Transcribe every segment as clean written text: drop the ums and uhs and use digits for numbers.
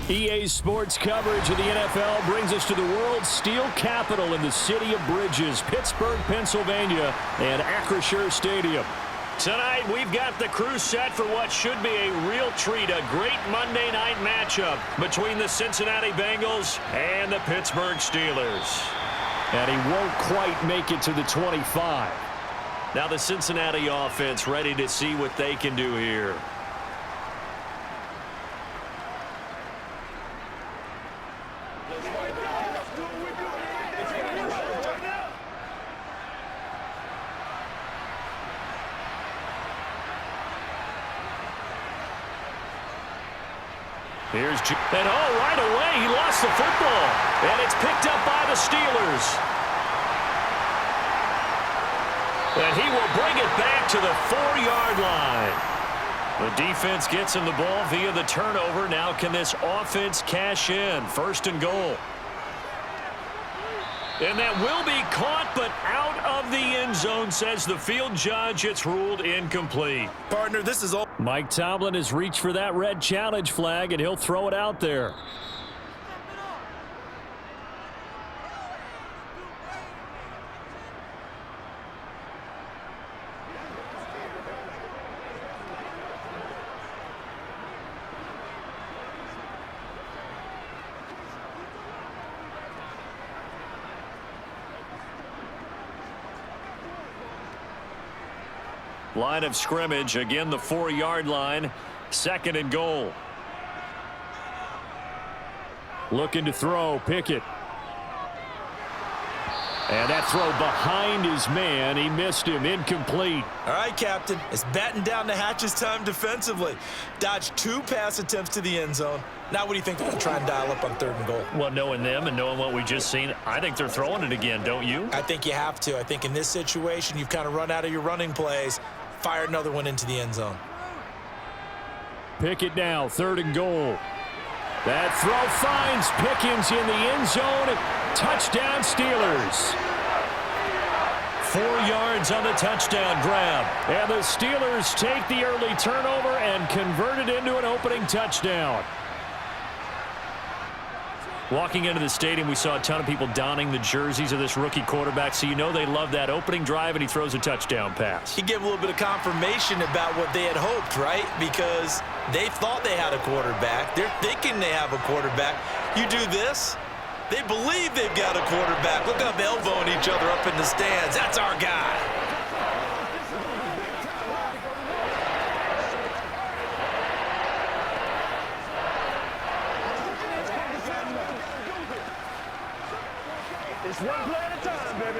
EA Sports coverage of the NFL brings us to the world's steel capital in the city of bridges, Pittsburgh, Pennsylvania, and Acrisure Stadium. Tonight, we've got the crew set for what should be a real treat, a great Monday night matchup between the Cincinnati Bengals and the Pittsburgh Steelers. And he won't quite make it to the 25. Now the Cincinnati offense ready to see what they can do here. And right away, he lost the football. And it's picked up by the Steelers. And he will bring it back to the 4-yard line. The defense gets him the ball via the turnover. Now can this offense cash in? 1st and goal. And that will be caught, but out of the end zone, says the field judge. It's ruled incomplete. Partner, this is all. Mike Tomlin has reached for that red challenge flag, and he'll throw it out there. Line of scrimmage, again the 4-yard line, 2nd and goal. Looking to throw, Pickett. And that throw behind his man, he missed him, incomplete. All right, Captain, it's batten down the hatches time defensively. Dodged 2 pass attempts to the end zone. Now what do you think they're going to try and dial up on 3rd and goal? Well, knowing them and knowing what we just seen, I think they're throwing it again, don't you? I think you have to. I think in this situation, you've kind of run out of your running plays. Fire another one into the end zone. Pickett now, 3rd and goal. That throw finds Pickens in the end zone. Touchdown Steelers. 4 yards on the touchdown grab. And the Steelers take the early turnover and convert it into an opening touchdown. Walking into the stadium, we saw a ton of people donning the jerseys of this rookie quarterback, so you know they love that opening drive, and he throws a touchdown pass. He gave a little bit of confirmation about what they had hoped, right? Because they thought they had a quarterback. They're thinking they have a quarterback. You do this, they believe they've got a quarterback. Look up, elbowing each other up in the stands. That's our guy. It's one play at a time, baby.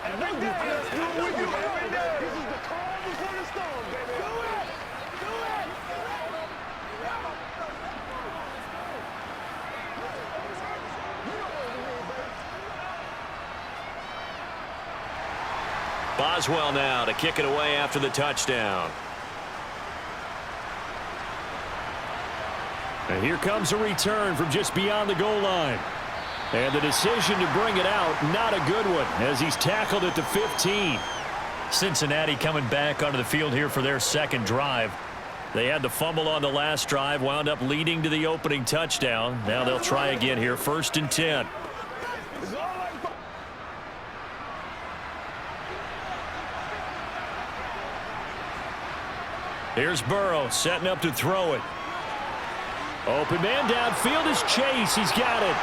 And right there, let's do it with you every day. This is the calm before the storm, baby. Do it! Do it! Boswell now to kick it away after the touchdown. And here comes a return from just beyond the goal line. And the decision to bring it out, not a good one, as he's tackled at the 15. Cincinnati coming back onto the field here for their 2nd drive. They had the fumble on the last drive, wound up leading to the opening touchdown. Now they'll try again here, 1st and 10. Here's Burrow setting up to throw it. Open man downfield is Chase. He's got it.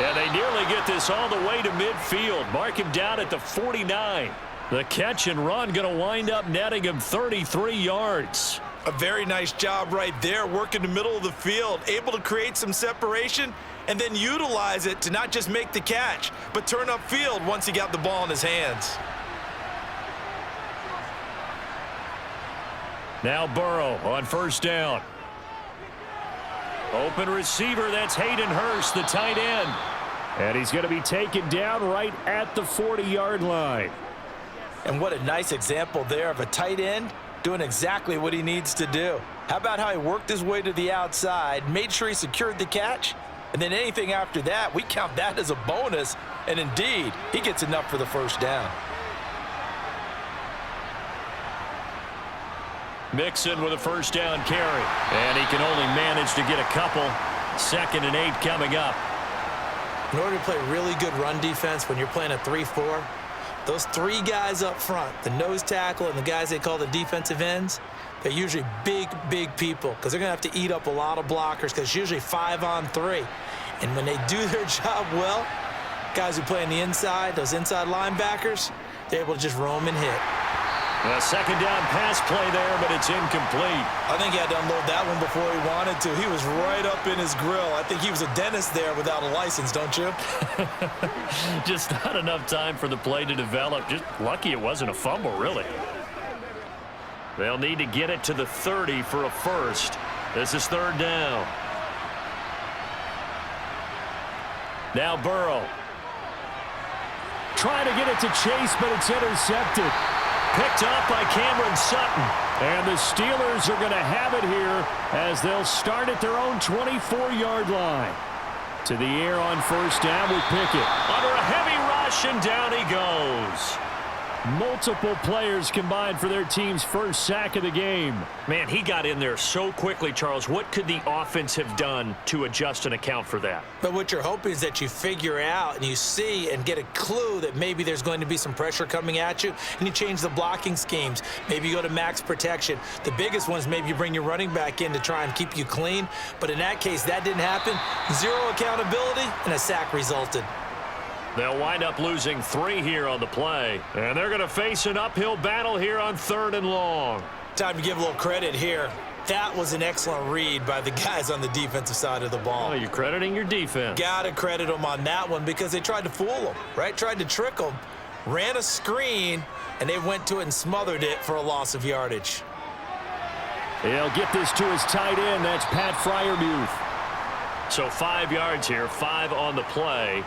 And they nearly get this all the way to midfield. Mark him down at the 49. The catch and run going to wind up netting him 33 yards. A very nice job right there, working the middle of the field, able to create some separation and then utilize it to not just make the catch, but turn upfield once he got the ball in his hands. Now Burrow on 1st down. Open receiver, that's Hayden Hurst, the tight end. And he's going to be taken down right at the 40-yard line. And what a nice example there of a tight end doing exactly what he needs to do. How about how he worked his way to the outside, made sure he secured the catch, and then anything after that, we count that as a bonus. And indeed, he gets enough for the 1st down. Mixon with a first down carry. And he can only manage to get a couple. 2nd and 8 coming up. In order to play really good run defense when you're playing a 3-4, those 3 guys up front, the nose tackle and the guys they call the defensive ends, they're usually big, big people because they're going to have to eat up a lot of blockers because it's usually 5-on-3. And when they do their job well, guys who play on the inside, those inside linebackers, they're able to just roam and hit. A 2nd down pass play there, but it's incomplete. I think he had to unload that one before he wanted to. He was right up in his grill. I think he was a dentist there without a license, don't you? Just not enough time for the play to develop. Just lucky it wasn't a fumble, really. They'll need to get it to the 30 for a first. This is 3rd down. Now Burrow. Trying to get it to Chase, but it's intercepted. Picked up by Cameron Sutton. And the Steelers are going to have it here as they'll start at their own 24-yard line. To the air on 1st down with Pickett. Under a heavy rush, and down he goes. Multiple players combined for their team's first sack of the game. Man, he got in there so quickly, Charles. What could the offense have done to adjust and account for that? But what you're hoping is that you figure out and you see and get a clue that maybe there's going to be some pressure coming at you, and you change the blocking schemes. Maybe you go to max protection. The biggest one is maybe you bring your running back in to try and keep you clean. But in that case, that didn't happen. 0 accountability, and a sack resulted. They'll wind up losing 3 here on the play. And they're going to face an uphill battle here on 3rd and long. Time to give a little credit here. That was an excellent read by the guys on the defensive side of the ball. Oh, you're crediting your defense. Got to credit them on that one because they tried to fool them, right? Tried to trick them. Ran a screen, and they went to it and smothered it for a loss of yardage. He'll get this to his tight end. That's Pat Freiermuth. So 5 yards here, 5 on the play.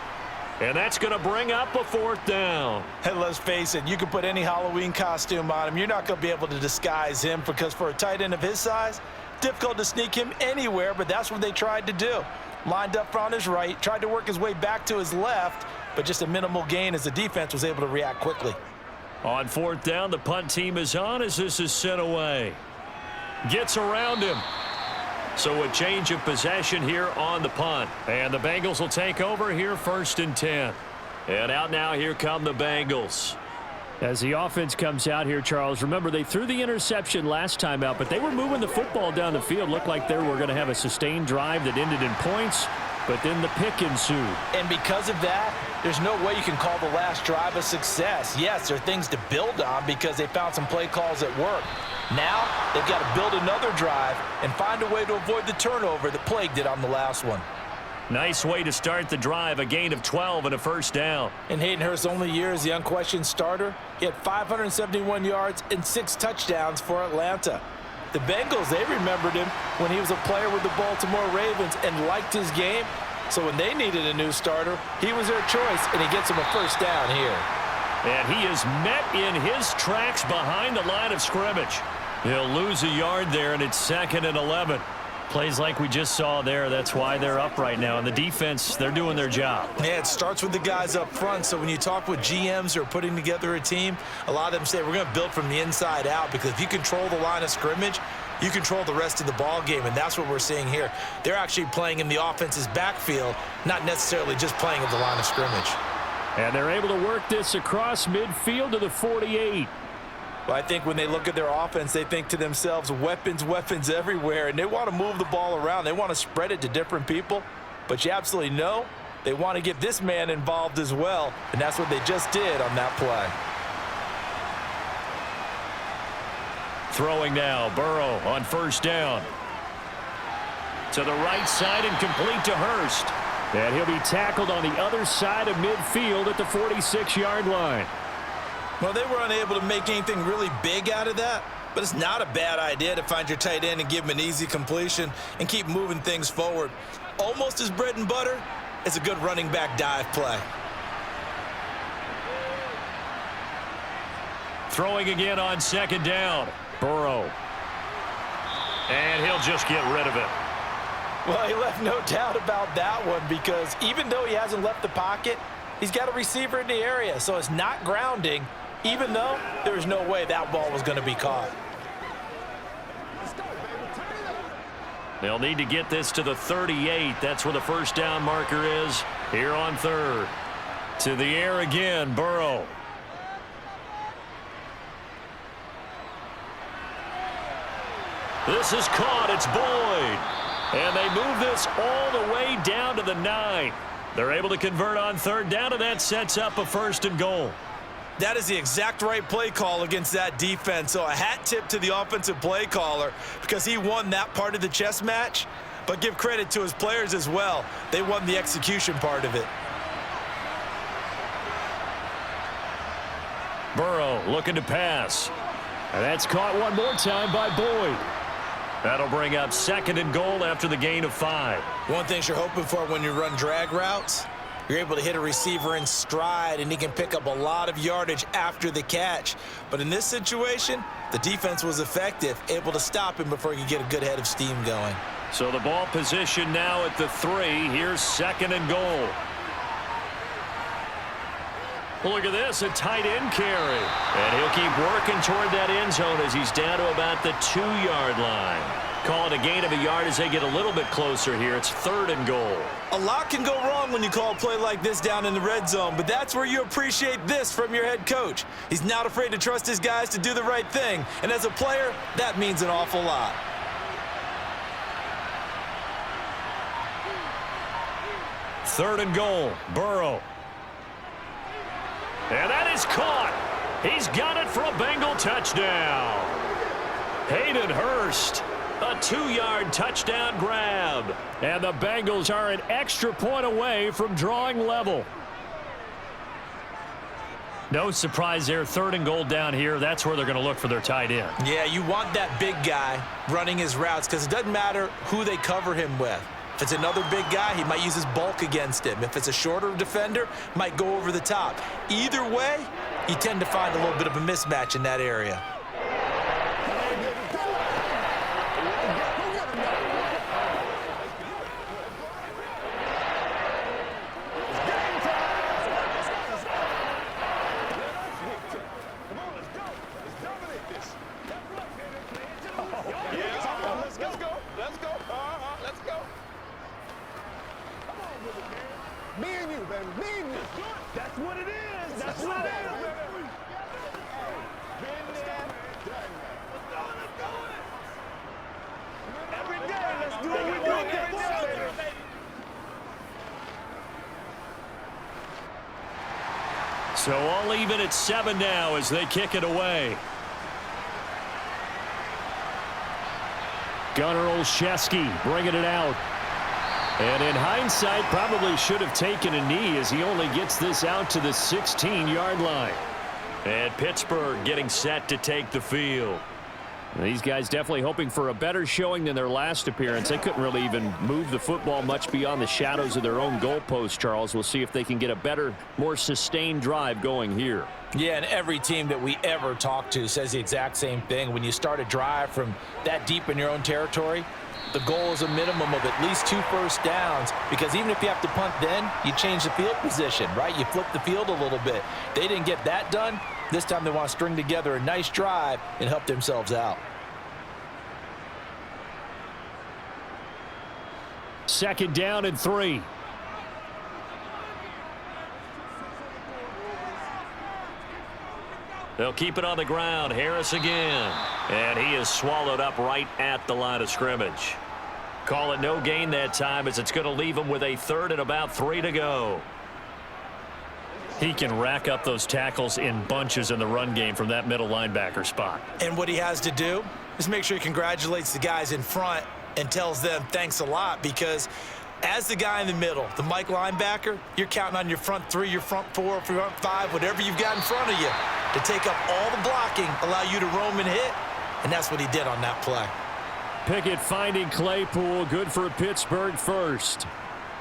And that's going to bring up a 4th down. And let's face it, you can put any Halloween costume on him. You're not going to be able to disguise him because for a tight end of his size, difficult to sneak him anywhere, but that's what they tried to do. Lined up on his right, tried to work his way back to his left, but just a minimal gain as the defense was able to react quickly. On 4th down, the punt team is on as this is sent away. Gets around him. So a change of possession here on the punt. And the Bengals will take over here 1st and 10. And out now, here come the Bengals. As the offense comes out here, Charles, remember they threw the interception last time out, but they were moving the football down the field. Looked like they were going to have a sustained drive that ended in points, but then the pick ensued. And because of that, there's no way you can call the last drive a success. Yes, there are things to build on because they found some play calls that work. Now, they've got to build another drive and find a way to avoid the turnover that plagued it on the last one. Nice way to start the drive, a gain of 12 and a 1st down. In Hayden Hurst's only year as the unquestioned starter, he had 571 yards and 6 touchdowns for Atlanta. The Bengals, they remembered him when he was a player with the Baltimore Ravens and liked his game. So when they needed a new starter, he was their choice, and he gets them a 1st down here. And he is met in his tracks behind the line of scrimmage. He'll lose a yard there, and it's 2nd and 11. Plays like we just saw there. That's why they're up right now. And the defense, they're doing their job. Yeah, it starts with the guys up front. So when you talk with GMs who are putting together a team, a lot of them say we're going to build from the inside out because if you control the line of scrimmage, you control the rest of the ball game, and that's what we're seeing here. They're actually playing in the offense's backfield, not necessarily just playing at the line of scrimmage. And they're able to work this across midfield to the 48. Well, I think when they look at their offense, they think to themselves, weapons, weapons everywhere, and they want to move the ball around. They want to spread it to different people, but you absolutely know they want to get this man involved as well, and that's what they just did on that play. Throwing now, Burrow on 1st down. To the right side and complete to Hurst. And he'll be tackled on the other side of midfield at the 46-yard line. Well, they were unable to make anything really big out of that, but it's not a bad idea to find your tight end and give him an easy completion and keep moving things forward. Almost as bread and butter as a good running back dive play. Throwing again on 2nd down. Burrow. And he'll just get rid of it. Well, he left no doubt about that one because even though he hasn't left the pocket, he's got a receiver in the area, so it's not grounding, even though there was no way that ball was going to be caught. They'll need to get this to the 38. That's where the first down marker is here on third. To the air again, Burrow. This is caught. It's Boyd. And they move this all the way down to the 9. They're able to convert on third down, and that sets up a 1st and goal. That is the exact right play call against that defense. So a hat tip to the offensive play caller because he won that part of the chess match. But give credit to his players as well. They won the execution part of it. Burrow looking to pass. And that's caught one more time by Boyd. That'll bring up 2nd and goal after the gain of 5. One thing you're hoping for when you run drag routes, you're able to hit a receiver in stride, and he can pick up a lot of yardage after the catch. But in this situation, the defense was effective, able to stop him before he could get a good head of steam going. So the ball position now at the 3. Here's 2nd and goal. Look at this, a tight end carry. And he'll keep working toward that end zone as he's down to about the 2-yard line. Call it a gain of a yard as they get a little bit closer here. It's 3rd and goal. A lot can go wrong when you call a play like this down in the red zone, but that's where you appreciate this from your head coach. He's not afraid to trust his guys to do the right thing, and as a player, that means an awful lot. Third and goal, Burrow. And that is caught. He's got it for a Bengal touchdown. Hayden Hurst, a 2-yard touchdown grab. And the Bengals are an extra point away from drawing level. No surprise there, 3rd and goal down here. That's where they're going to look for their tight end. Yeah, you want that big guy running his routes because it doesn't matter who they cover him with. If it's another big guy, he might use his bulk against him. If it's a shorter defender, might go over the top. Either way, you tend to find a little bit of a mismatch in that area. Me and you, baby. Me and you. That's what it is. That's what it is, baby. Been there, done that. Let's do it. Every day, let's do what we do every day, baby. So all even at 7 now as they kick it away. Gunnar Olszewski bringing it out. And in hindsight, probably should have taken a knee as he only gets this out to the 16-yard line. And Pittsburgh getting set to take the field. These guys definitely hoping for a better showing than their last appearance. They couldn't really even move the football much beyond the shadows of their own goalpost, Charles. We'll see if they can get a better, more sustained drive going here. Yeah, and every team that we ever talk to says the exact same thing. When you start a drive from that deep in your own territory, the goal is a minimum of at least 2 first downs, because even if you have to punt then, you change the field position, right? You flip the field a little bit. They didn't get that done. This time they want to string together a nice drive and help themselves out. 2nd down and 3. They'll keep it on the ground. Harris again. And he is swallowed up right at the line of scrimmage. Call it no gain that time as it's going to leave him with a 3rd and about 3 to go. He can rack up those tackles in bunches in the run game from that middle linebacker spot. And what he has to do is make sure he congratulates the guys in front and tells them thanks a lot, because as the guy in the middle, the Mike linebacker, you're counting on your front 3, your front 4, front 5, whatever you've got in front of you to take up all the blocking, allow you to roam and hit, and that's what he did on that play. Pickett finding Claypool, good for a Pittsburgh first.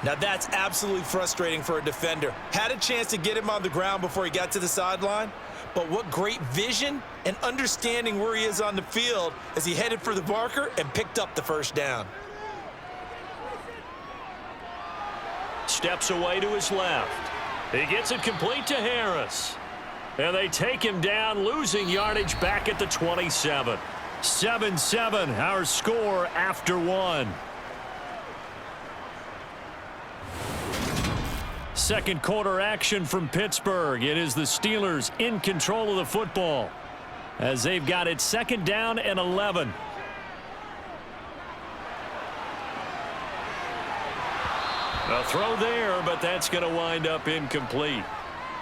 Now that's absolutely frustrating for a defender. Had a chance to get him on the ground before he got to the sideline, but what great vision and understanding where he is on the field as he headed for the marker and picked up the first down. Steps away to his left. He gets it complete to Harris. And they take him down, losing yardage back at the 27. 7-7, our score after 1. second quarter action from Pittsburgh. It is the Steelers in control of the football as they've got it 2nd down and 11. A throw there, but that's going to wind up incomplete.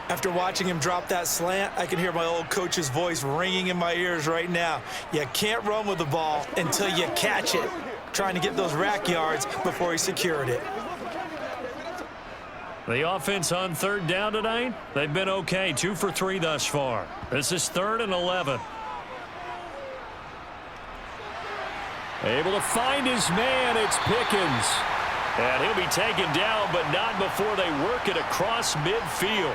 After watching him drop that slant, I can hear my old coach's voice ringing in my ears right now. You can't run with the ball until you catch it. Trying to get those rack yards before he secured it. The offense on 3rd down tonight, they've been okay, 2 for 3 thus far. This is 3rd and 11. Able to find his man, it's Pickens. And he'll be taken down, but not before they work it across midfield.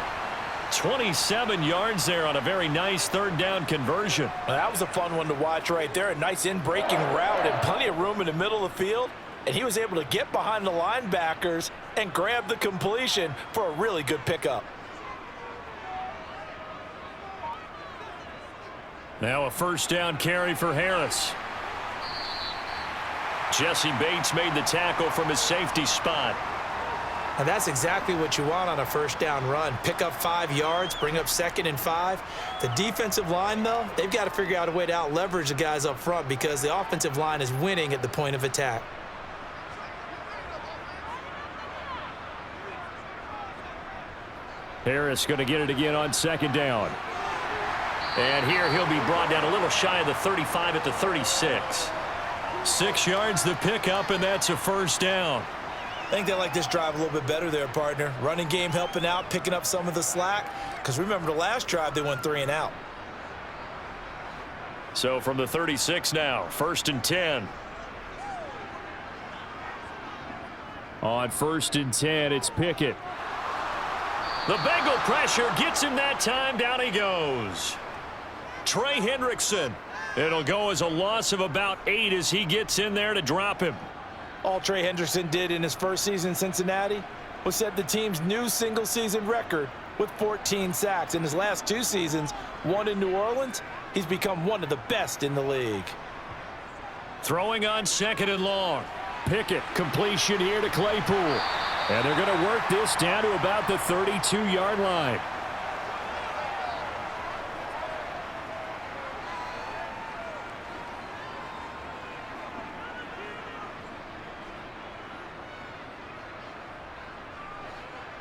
27 yards there on a very nice 3rd down conversion. Well, that was a fun one to watch right there. A nice in-breaking route and plenty of room in the middle of the field. And he was able to get behind the linebackers and grab the completion for a really good pickup. Now a 1st down carry for Harris. Jesse Bates made the tackle from his safety spot. And that's exactly what you want on a 1st down run. Pick up 5 yards, bring up 2nd and 5. The defensive line, though, they've got to figure out a way to out-leverage the guys up front because the offensive line is winning at the point of attack. Harris going to get it again on 2nd down. And here he'll be brought down a little shy of the 35 at the 36. 6 yards the pickup, and that's a 1st down. I think they like this drive a little bit better there, partner. Running game helping out, picking up some of the slack. Because remember the last drive, they went 3 and out. So from the 36 now, 1st and 10. On 1st and 10, it's Pickett. The Bengal pressure gets him that time. Down he goes. Trey Hendrickson. It'll go as a loss of about 8 as he gets in there to drop him. All Trey Hendrickson did in his first season in Cincinnati was set the team's new single-season record with 14 sacks. In his last 2 seasons, 1 in New Orleans, he's become one of the best in the league. Throwing on 2nd and long. Pickett, completion here to Claypool. And they're going to work this down to about the 32-yard line.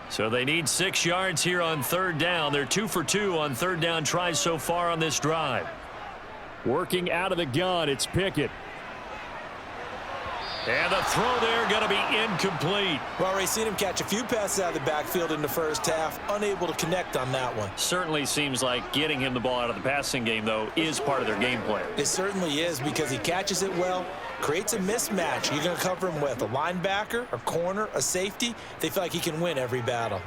So they need 6 yards here on 3rd down. They're 2 for 2 on 3rd down tries so far on this drive. Working out of the gun, it's Pickett. And the throw there going to be incomplete. Well, already seen him catch a few passes out of the backfield in the first half. Unable to connect on that one. Certainly seems like getting him the ball out of the passing game, though, is part of their game plan. It certainly is because he catches it well, creates a mismatch. You're going to cover him with a linebacker, a corner, a safety. They feel like he can win every battle.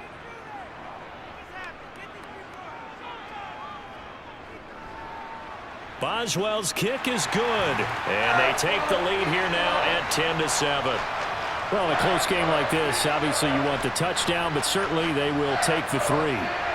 Boswell's kick is good. And they take the lead here now at 10-7. Well, in a close game like this, obviously you want the touchdown, but certainly they will take the 3.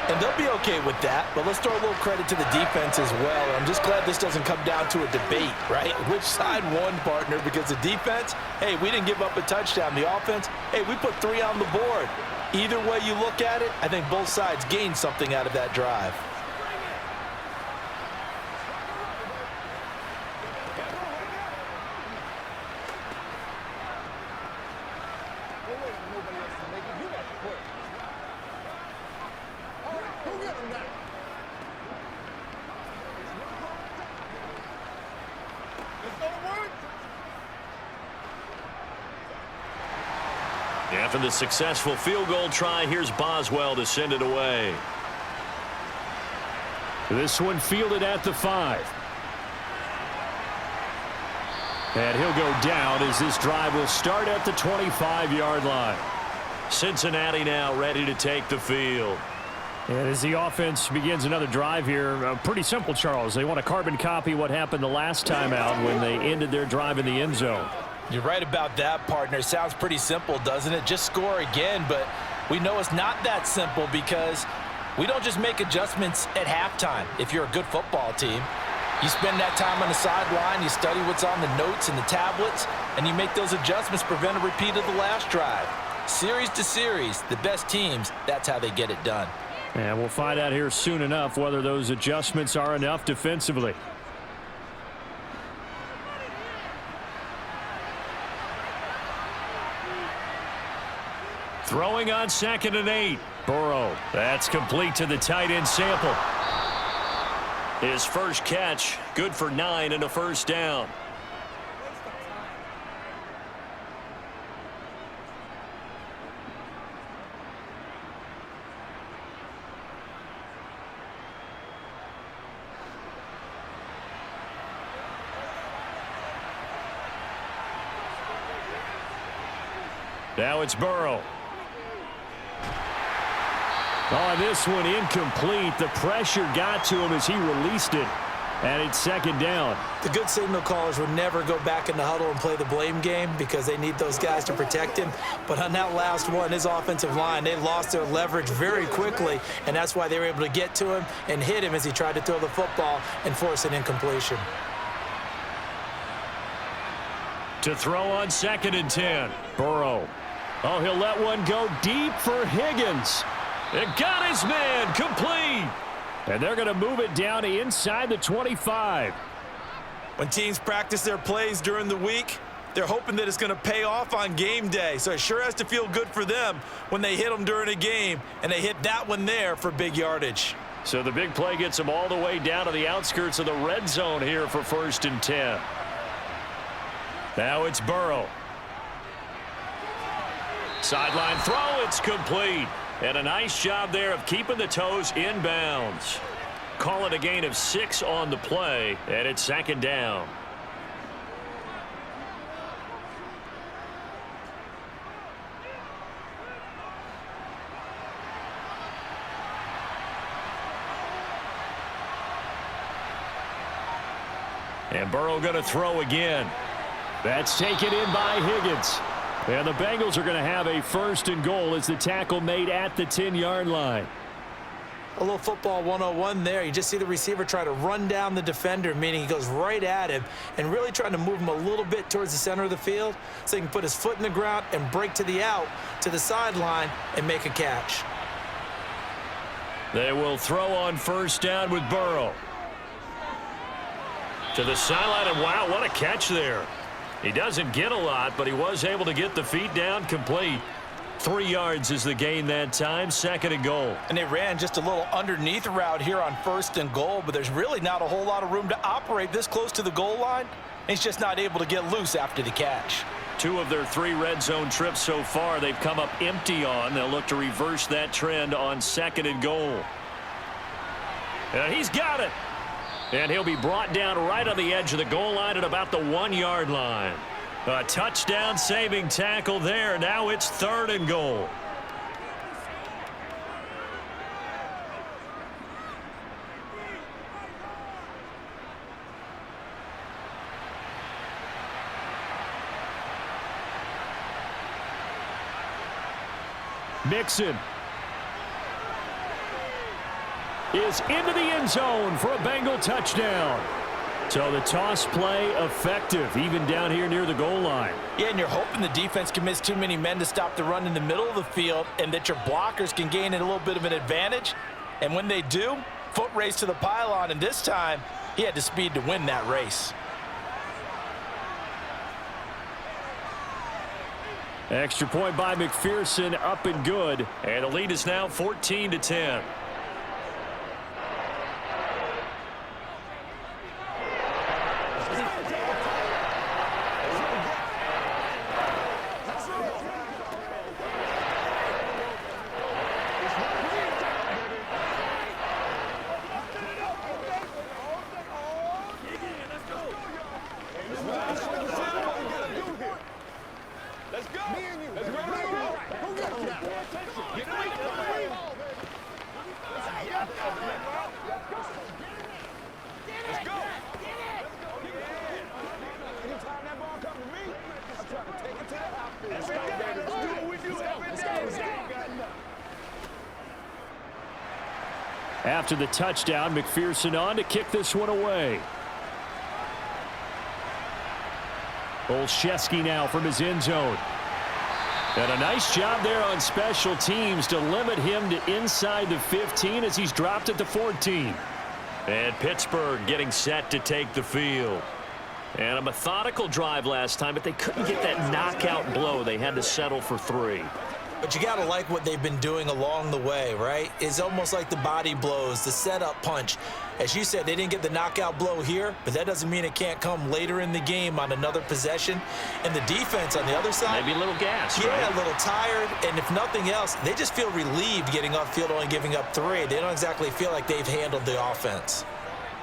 And they'll be okay with that, but let's throw a little credit to the defense as well. I'm just glad this doesn't come down to a debate, right? Which side won, partner? Because the defense, hey, we didn't give up a touchdown. The offense, hey, we put 3 on the board. Either way you look at it, I think both sides gained something out of that drive. After the successful field goal try, here's Boswell to send it away. This one fielded at the 5. And he'll go down as this drive will start at the 25-yard line. Cincinnati now ready to take the field. And as the offense begins another drive here, pretty simple, Charles. They want to carbon copy what happened the last time out when they ended their drive in the end zone. You're right about that, partner. Sounds pretty simple, doesn't it? Just score again, but we know it's not that simple because we don't just make adjustments at halftime if you're a good football team. You spend that time on the sideline, you study what's on the notes and the tablets, and you make those adjustments, prevent a repeat of the last drive. Series to series, the best teams, that's how they get it done. And we'll find out here soon enough whether those adjustments are enough defensively. Throwing on 2nd and 8. Burrow. That's complete to the tight end sample. His first catch, good for 9 and a first down. Now it's Burrow. Oh, this one incomplete. The pressure got to him as he released it. And it's 2nd down. The good signal callers would never go back in the huddle and play the blame game because they need those guys to protect him. But on that last one, his offensive line, they lost their leverage very quickly, and that's why they were able to get to him and hit him as he tried to throw the football and force an incompletion. To throw on 2nd and 10. Burrow. Oh, he'll let one go deep for Higgins. It got his man complete. And they're going to move it down inside the 25. When teams practice their plays during the week, they're hoping that it's going to pay off on game day. So it sure has to feel good for them when they hit them during a game, and they hit that one there for big yardage. So the big play gets them all the way down to the outskirts of the red zone here for 1st and 10. Now it's Burrow. Sideline throw, it's complete. And a nice job there of keeping the toes inbounds. Call it a gain of 6 on the play, and it's 2nd down. And Burrow going to throw again. That's taken in by Higgins. And the Bengals are going to have a 1st and goal as the tackle made at the 10-yard line. A little football 101 there. You just see the receiver try to run down the defender, meaning he goes right at him and really trying to move him a little bit towards the center of the field so he can put his foot in the ground and break to the out, to the sideline, and make a catch. They will throw on 1st down with Burrow. To the sideline, and wow, what a catch there. He doesn't get a lot, but he was able to get the feet down complete. 3 yards is the gain that time, 2nd and goal. And they ran just a little underneath route here on 1st and goal, but there's really not a whole lot of room to operate this close to the goal line. He's just not able to get loose after the catch. 2 of their 3 red zone trips so far they've come up empty on. They'll look to reverse that trend on 2nd and goal. And he's got it. And he'll be brought down right on the edge of the goal line at about the 1-yard line. A touchdown saving tackle there. Now it's 3rd and goal. Mixon is into the end zone for a Bengal touchdown. So the toss play effective, even down here near the goal line. Yeah, and you're hoping the defense commits too many men to stop the run in the middle of the field and that your blockers can gain a little bit of an advantage. And when they do, foot race to the pylon, and this time he had the speed to win that race. Extra point by McPherson, up and good. And the lead is now 14-10. After the touchdown, McPherson on to kick this one away. Olszewski now from his end zone. And a nice job there on special teams to limit him to inside the 15 as he's dropped it to 14. And Pittsburgh getting set to take the field. And a methodical drive last time, but they couldn't get that knockout blow. They had to settle for 3. But you got to like what they've been doing along the way, right? It's almost like the body blows, the setup punch. As you said, they didn't get the knockout blow here, but that doesn't mean it can't come later in the game on another possession. And the defense on the other side, maybe a little gas, yeah, right? A little tired. And if nothing else, they just feel relieved getting off field, only giving up 3. They don't exactly feel like they've handled the offense.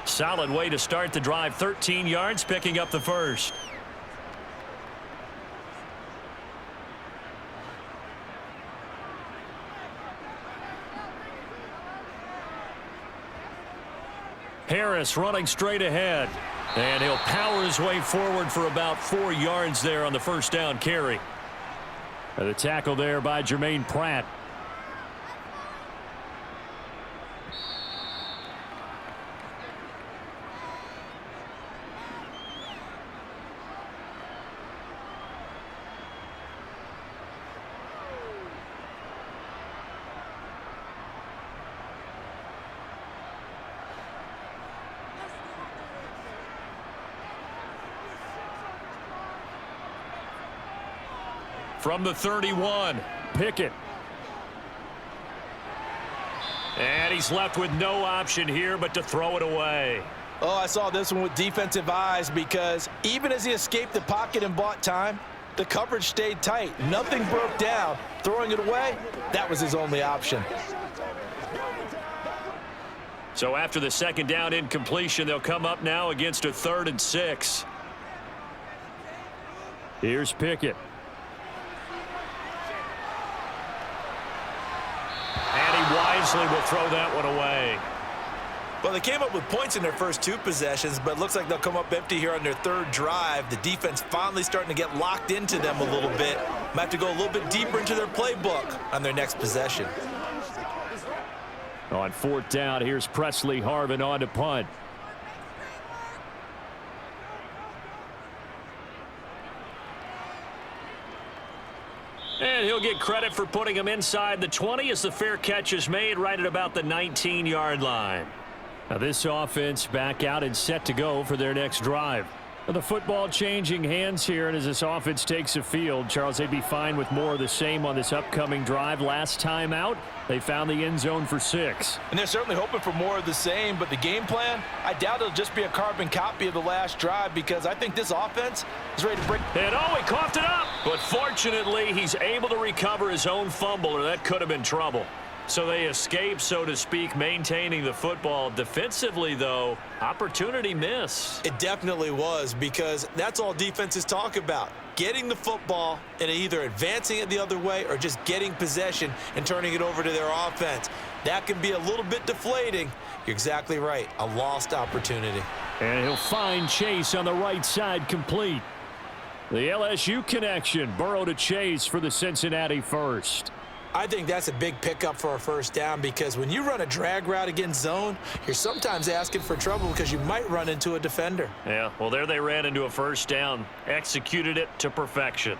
Solid way to start the drive. 13 yards, picking up the first. Harris running straight ahead. And he'll power his way forward for about 4 yards there on the first down carry. The tackle there by Jermaine Pratt. From the 31, Pickett. and he's left with no option here but to throw it away. Oh, I saw this one with defensive eyes because even as he escaped the pocket and bought time, the coverage stayed tight. Nothing broke down. Throwing it away, that was his only option. So after the second down incompletion, they'll come up now against a 3rd and 6. Here's Pickett. And he wisely will throw that one away. Well, they came up with points in their first 2 possessions, but it looks like they'll come up empty here on their 3rd drive. The defense finally starting to get locked into them a little bit. Might have to go a little bit deeper into their playbook on their next possession. On 4th down, here's Presley Harvin on to punt. And he'll get credit for putting him inside the 20 as the fair catch is made right at about the 19-yard line. Now this offense back out and set to go for their next drive. The football changing hands here, and as this offense takes the field, Charles, they'd be fine with more of the same on this upcoming drive. Last time out, they found the end zone for 6. And they're certainly hoping for more of the same, but the game plan, I doubt it'll just be a carbon copy of the last drive because I think this offense is ready to break. And he coughed it up. But fortunately, he's able to recover his own fumble, or that could have been trouble. So they escape, so to speak, maintaining the football. Defensively, though, opportunity miss. It definitely was because that's all defenses talk about. Getting the football and either advancing it the other way or just getting possession and turning it over to their offense. That can be a little bit deflating. You're exactly right. A lost opportunity. And he'll find Chase on the right side complete. The LSU connection. Burrow to Chase for the Cincinnati first. I think that's a big pickup for a first down because when you run a drag route against zone, you're sometimes asking for trouble because you might run into a defender. Yeah, well, there they ran into a first down. Executed it to perfection.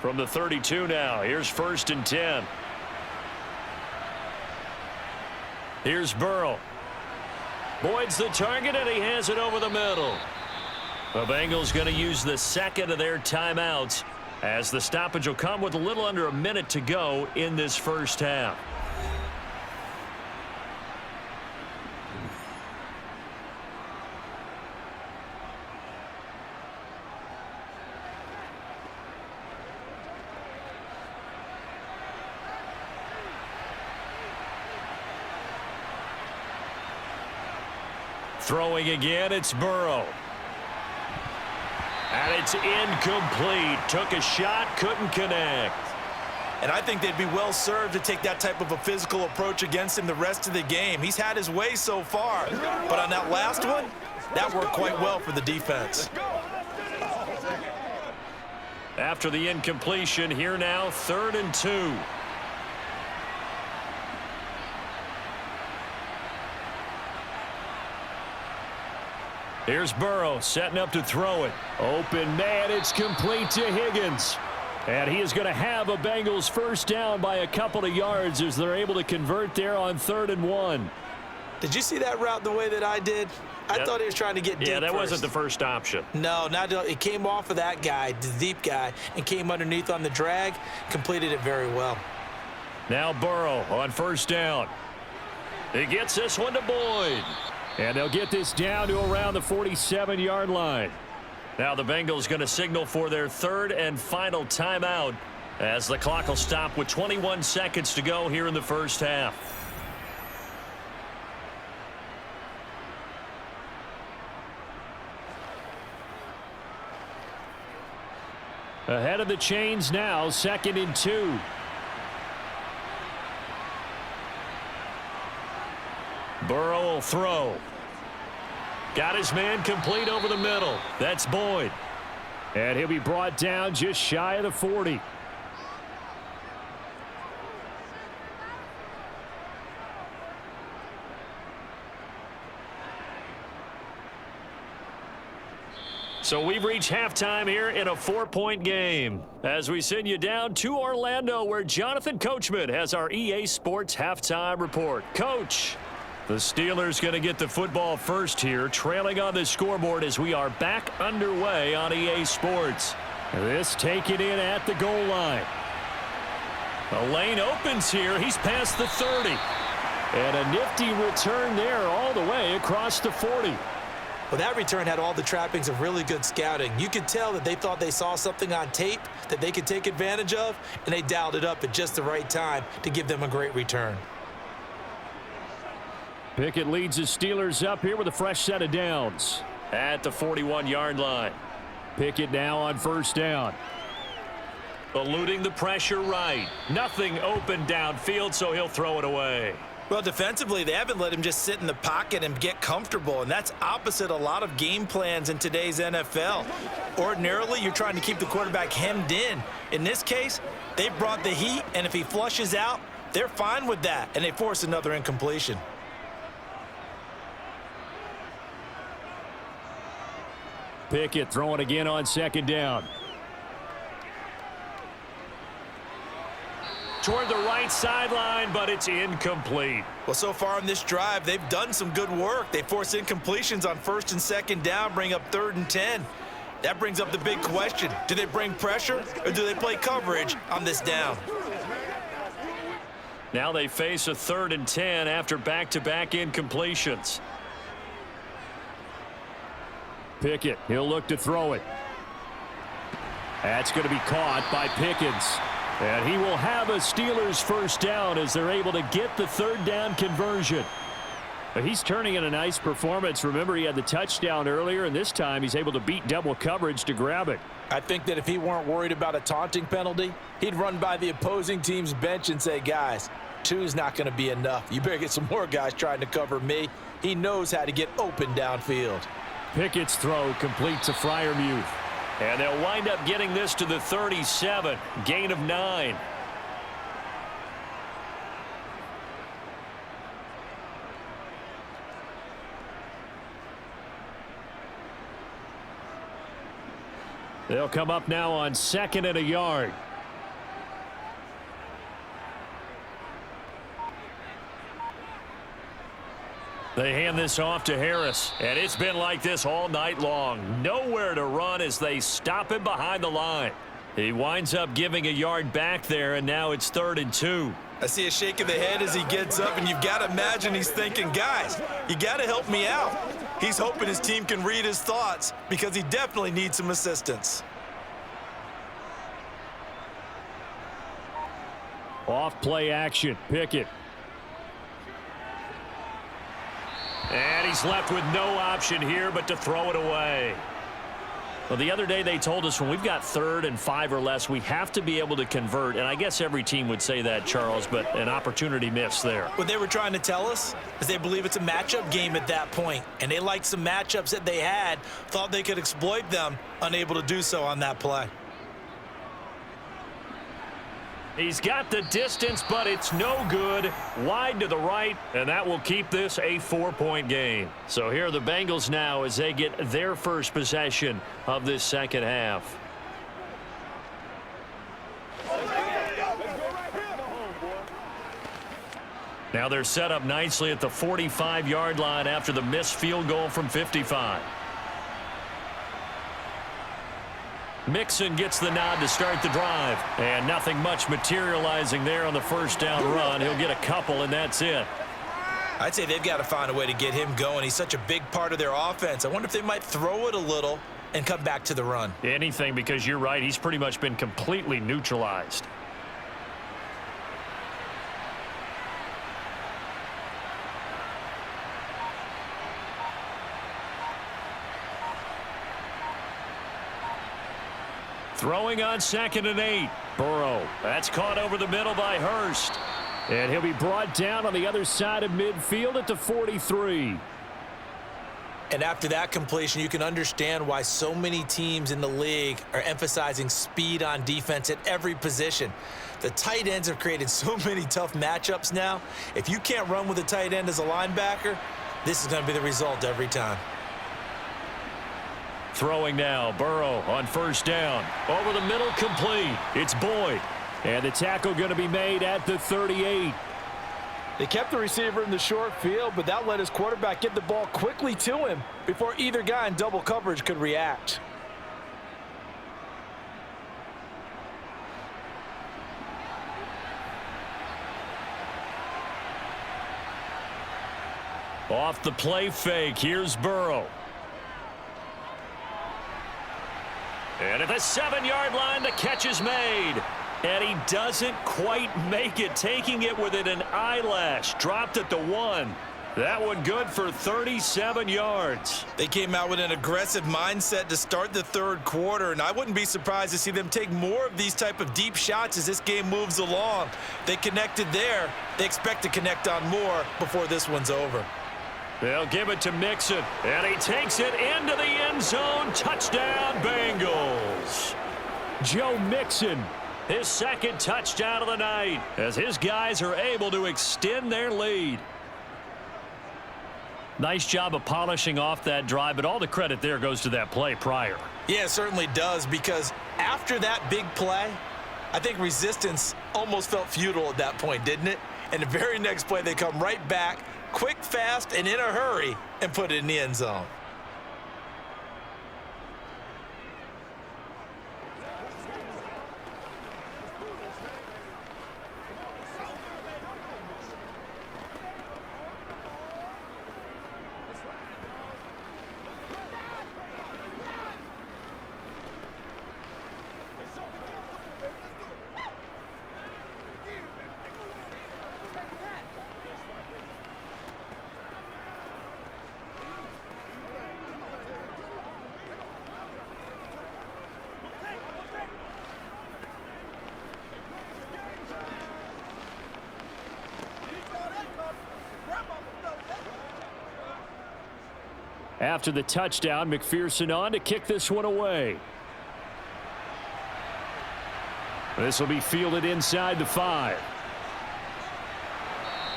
From the 32 now, here's 1st and 10. Here's Burrow. Boyd's the target, and he has it over the middle. The Bengals going to use the second of their timeouts as the stoppage will come with a little under a minute to go in this first half. Throwing again, it's Burrow. And it's incomplete. Took a shot, couldn't connect. And I think they'd be well served to take that type of a physical approach against him the rest of the game. He's had his way so far. But on that last one, that worked quite well for the defense. After the incompletion, here now, 3rd and 2. Here's Burrow setting up to throw it. Open man, it's complete to Higgins. And he is going to have a Bengals first down by a couple of yards as they're able to convert there on 3rd and 1. Did you see that route the way that I did? I thought he was trying to get deep. Yeah, that first. wasn't the first option. No, it came off of that guy, the deep guy, and came underneath on the drag, completed it very well. Now Burrow on first down. He gets this one to Boyd. And they'll get this down to around the 47-yard line. Now the Bengals going to signal for their 3rd and final timeout as the clock will stop with 21 seconds to go here in the first half. Ahead of the chains now, 2nd and 2. Burrow will throw. Got his man complete over the middle. That's Boyd. And he'll be brought down just shy of the 40. So we've reached halftime here in a 4-point game as we send you down to Orlando where Jonathan Coachman has our EA Sports halftime report. Coach, the Steelers going to get the football first here, trailing on the scoreboard as we are back underway on EA Sports. This taken in at the goal line. The lane opens here. He's past the 30. And a nifty return there all the way across the 40. Well, that return had all the trappings of really good scouting. You could tell that they thought they saw something on tape that they could take advantage of, and they dialed it up at just the right time to give them a great return. Pickett leads the Steelers up here with a fresh set of downs. At the 41-yard line. Pickett now on first down. Eluding the pressure right. Nothing open downfield, so he'll throw it away. Well, defensively, they haven't let him just sit in the pocket and get comfortable, and that's opposite a lot of game plans in today's NFL. Ordinarily, you're trying to keep the quarterback hemmed in. In this case, they brought the heat, and if he flushes out, they're fine with that, and they force another incompletion. Pickett throwing again on 2nd down. Toward the right sideline, but it's incomplete. Well, so far in this drive, they've done some good work. They force incompletions on 1st and 2nd down, bring up 3rd and 10. That brings up the big question. Do they bring pressure, or do they play coverage on this down? Now they face a 3rd and 10 after back-to-back incompletions. Pickett, he'll look to throw it. That's going to be caught by Pickens. And he will have a Steelers first down as they're able to get the 3rd down conversion. But he's turning in a nice performance. Remember, he had the touchdown earlier, and this time he's able to beat double coverage to grab it. I think that if he weren't worried about a taunting penalty, he'd run by the opposing team's bench and say, guys, 2's not going to be enough. You better get some more guys trying to cover me. He knows how to get open downfield. Pickett's throw complete to Freiermuth. And they'll wind up getting this to the 37. Gain of 9. They'll come up now on 2nd and a yard. They hand this off to Harris, and it's been like this all night long. Nowhere to run as they stop him behind the line. He winds up giving a yard back there, and now it's 3rd and 2. I see a shake of the head as he gets up, and you've got to imagine he's thinking, guys, you got to help me out. He's hoping his team can read his thoughts because he definitely needs some assistance. Off play action. Pickett. And he's left with no option here but to throw it away. Well, the other day they told us when we've got 3rd and 5 or less, we have to be able to convert. And I guess every team would say that, Charles, but an opportunity missed there. What they were trying to tell us is they believe it's a matchup game at that point. And they liked some matchups that they had, thought they could exploit them, unable to do so on that play. He's got the distance, but it's no good. Wide to the right, and that will keep this a 4-point game. So here are the Bengals now as they get their first possession of this second half. Now they're set up nicely at the 45-yard line after the missed field goal from 55. Mixon gets the nod to start the drive. And nothing much materializing there on the first down run. He'll get a couple, and that's it. I'd say they've got to find a way to get him going. He's such a big part of their offense. I wonder if they might throw it a little and come back to the run. Anything, because you're right. He's pretty much been completely neutralized. Throwing on 2nd and 8. Burrow. That's caught over the middle by Hurst. And he'll be brought down on the other side of midfield at the 43. And after that completion, you can understand why so many teams in the league are emphasizing speed on defense at every position. The tight ends have created so many tough matchups now. If you can't run with a tight end as a linebacker, this is going to be the result every time. Throwing now, Burrow on first down. Over the middle, complete. It's Boyd. And the tackle going to be made at the 38. They kept the receiver in the short field, but that let his quarterback get the ball quickly to him before either guy in double coverage could react. Off the play fake, here's Burrow. And at the 7-yard line, the catch is made. And he doesn't quite make it, taking it within an eyelash. Dropped at the 1. That one good for 37 yards. They came out with an aggressive mindset to start the third quarter, and I wouldn't be surprised to see them take more of these type of deep shots as this game moves along. They connected there. They expect to connect on more before this one's over. They'll give it to Mixon, and he takes it into the end zone. Touchdown, Bengals. Joe Mixon. His second touchdown of the night as his guys are able to extend their lead. Nice job of polishing off that drive, but all the credit there goes to that play prior. Yeah, it certainly does, because after that big play, I think resistance almost felt futile at that point, didn't it? And the very next play, they come right back, quick, fast, and in a hurry, and put it in the end zone. After the touchdown, McPherson on to kick this one away. This will be fielded inside the 5.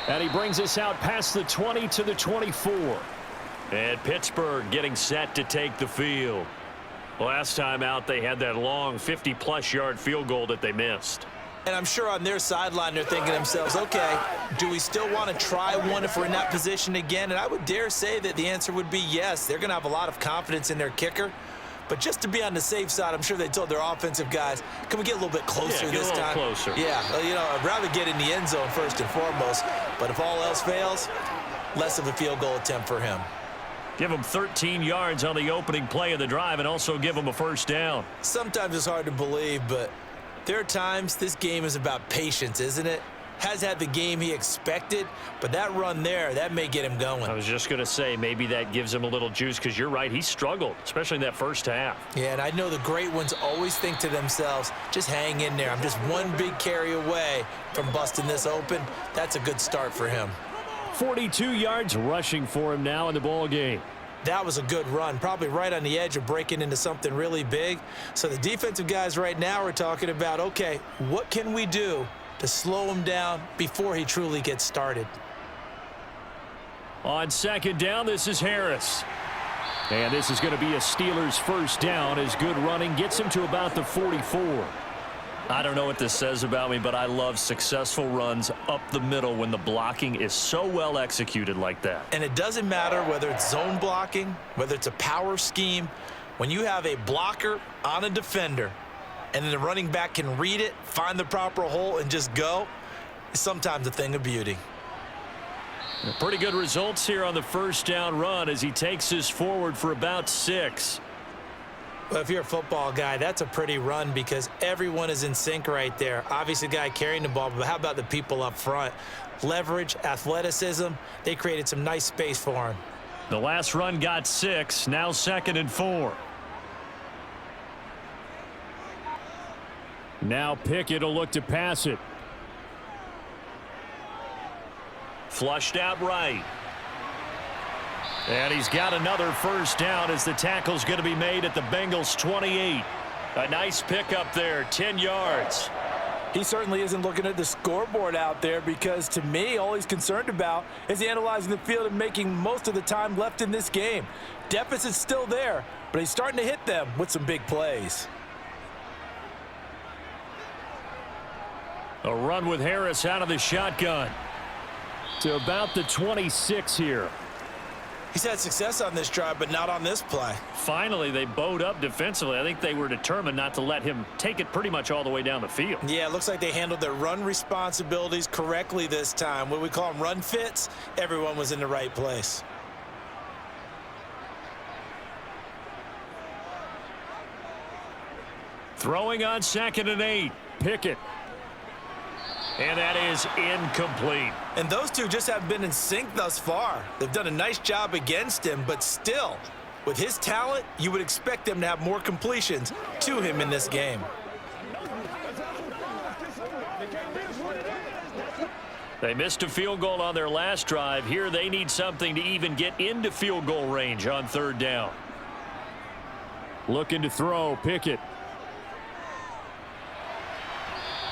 And he brings us out past the 20 to the 24. And Pittsburgh getting set to take the field. Last time out, they had that long 50-plus yard field goal that they missed. And I'm sure on their sideline they're thinking to themselves, okay, do we still want to try one if we're in that position again? And I would dare say that the answer would be yes. They're going to have a lot of confidence in their kicker. But just to be on the safe side, I'm sure they told their offensive guys, can we get a little bit closer this time? Closer. Yeah, you know, I'd rather get in the end zone first and foremost. But if all else fails, less of a field goal attempt for him. Give him 13 yards on the opening play of the drive and also give him a first down. Sometimes it's hard to believe, but there are times this game is about patience, isn't it? Has had the game he expected, but that run there, that may get him going. I was just going to say, maybe that gives him a little juice, because you're right, he struggled, especially in that first half. Yeah, and I know the great ones always think to themselves, just hang in there. I'm just one big carry away from busting this open. That's a good start for him. 42 yards rushing for him now in the ball game. That was a good run, probably right on the edge of breaking into something really big. So the defensive guys right now are talking about, okay, what can we do to slow him down before he truly gets started? On second down, this is Harris. And this is going to be a Steelers first down as good running gets him to about the 44. I don't know what this says about me, but I love successful runs up the middle when the blocking is so well executed like that. And it doesn't matter whether it's zone blocking, whether it's a power scheme. When you have a blocker on a defender and then the running back can read it, find the proper hole, and just go, it's sometimes a thing of beauty. Pretty good results here on the first down run as he takes this forward for about 6. Well, if you're a football guy, that's a pretty run because everyone is in sync right there. Obviously, the guy carrying the ball, but how about the people up front? Leverage, athleticism, they created some nice space for him. The last run got 6, now 2nd and 4. Now Pickett will look to pass it. Flushed out right. And he's got another first down as the tackle's going to be made at the Bengals 28. A nice pickup there, 10 yards. He certainly isn't looking at the scoreboard out there because, to me, all he's concerned about is analyzing the field and making most of the time left in this game. Deficit's still there, but he's starting to hit them with some big plays. A run with Harris out of the shotgun to about the 26 here. He's had success on this drive, but not on this play. Finally, they bowed up defensively. I think they were determined not to let him take it pretty much all the way down the field. Yeah, it looks like they handled their run responsibilities correctly this time. What we call them run fits, everyone was in the right place. Throwing on 2nd and 8. Pickett. And that is incomplete. And those two just haven't been in sync thus far. They've done a nice job against him, but still, with his talent, you would expect them to have more completions to him in this game. They missed a field goal on their last drive. Here they need something to even get into field goal range on 3rd down. Looking to throw, Pickett.